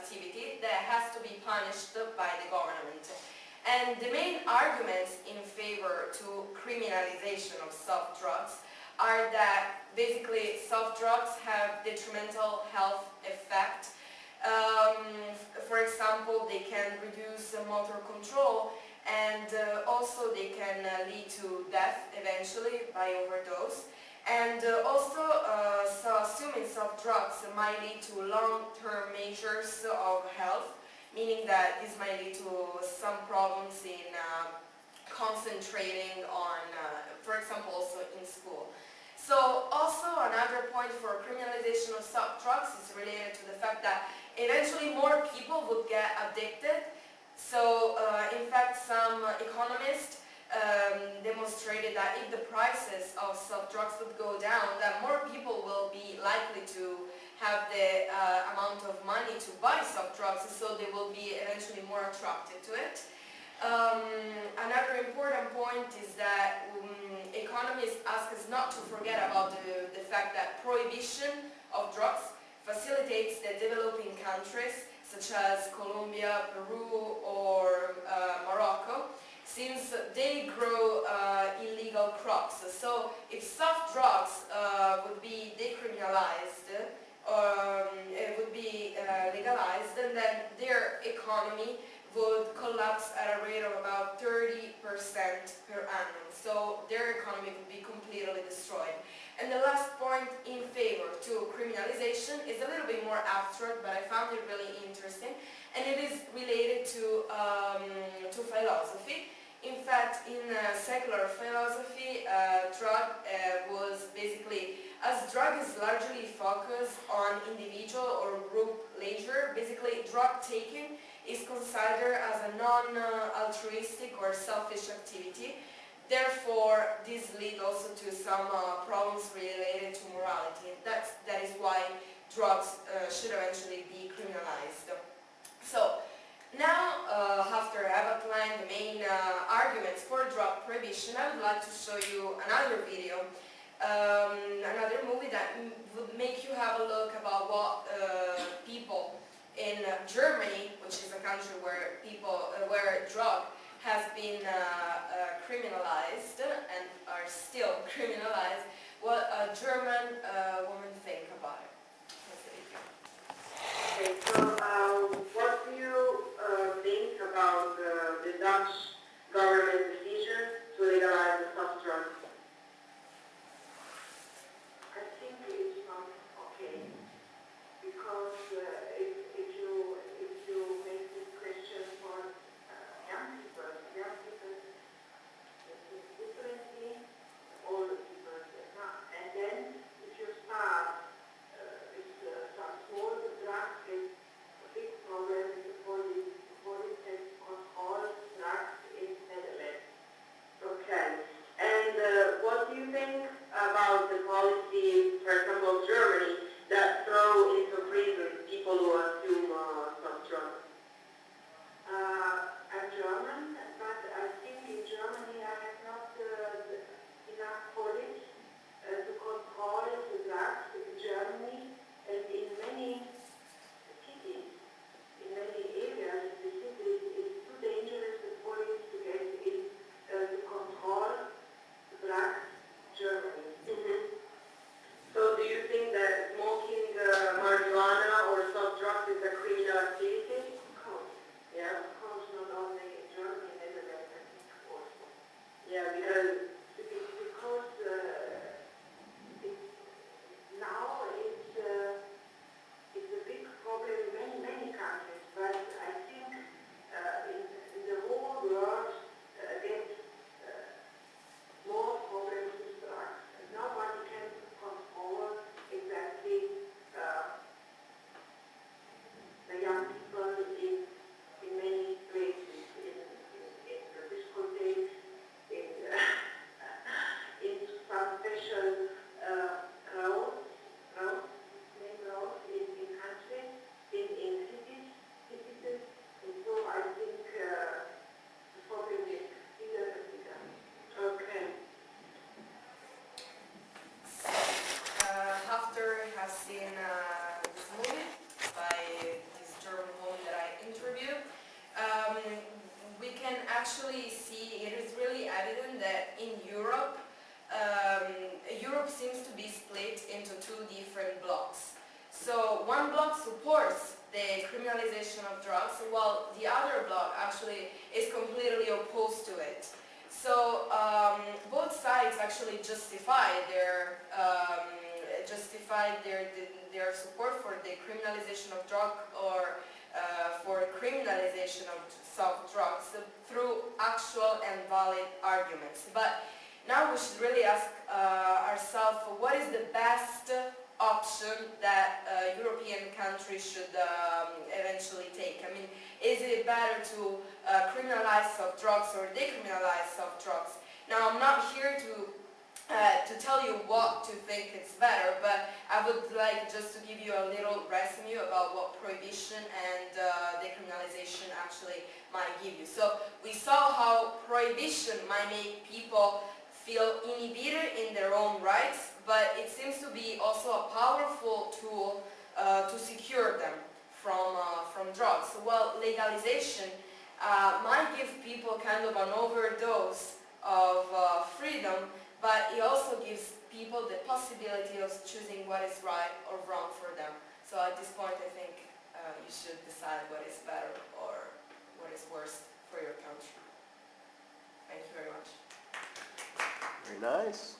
activity that has to be punished by the government. And the main arguments in favor to criminalization of soft drugs are that basically soft drugs have detrimental health effect. For example, they can reduce motor control, and also they can lead to death eventually by overdose. And also, so assuming soft drugs might lead to long-term measures of health, meaning that this might lead to some problems in concentrating on, for example, also in school. So also another point for criminalization of soft drugs is related to the fact that eventually more people would get addicted. So in fact, some economists demonstrated that if the prices of soft drugs would go down, that more people will be likely to have the amount of money to buy soft drugs, so they will be eventually more attracted to it. Another important point is that economists ask us not to forget about the fact that prohibition of drugs facilitates the developing countries such as Colombia, Peru, or Morocco, since they grow illegal crops. So if soft drugs would be decriminalized, it would be legalized, and then their economy would collapse at a rate of about 30% per annum. So their economy would be completely destroyed. And the last point in favor to criminalization is a little bit more abstract, but I found it really interesting, and it is related to philosophy. In fact, in secular philosophy, drug was basically, as drug is largely focused on individual or group leisure, basically drug taking is considered as a non-altruistic or selfish activity. Therefore, this leads also to some problems related to morality. That is why drugs should eventually be criminalized. So, now, after I have outlined the main arguments for drug prohibition, I would like to show you another video, another movie that would make you have a look about what people in Germany, which is a country where where drug has been criminalized and are still criminalized, what a German woman think about it. Okay, so what do you think about the Dutch government decision to legalize the soft drugs? I think it's not okay, because if you make this question for young people think differently, older people not. And then if you start criminalization of drugs, while the other bloc actually is completely opposed to it. So both sides actually justified their support for the criminalization of drug or for criminalization of soft drugs through actual and valid arguments. But now we should really ask ourselves, what is the best option that European countries should eventually take? I mean, is it better to criminalize soft drugs or decriminalize soft drugs? Now, I'm not here to tell you what to think is better, but I would like just to give you a little resume about what prohibition and decriminalization actually might give you. So we saw how prohibition might make people feel inhibited in their own rights, but it seems to be also a powerful tool to secure them from drugs. Well, legalization might give people kind of an overdose of freedom, but it also gives people the possibility of choosing what is right or wrong for them. So at this point, I think you should decide what is better or what is worse for your country. Thank you very much. Very nice.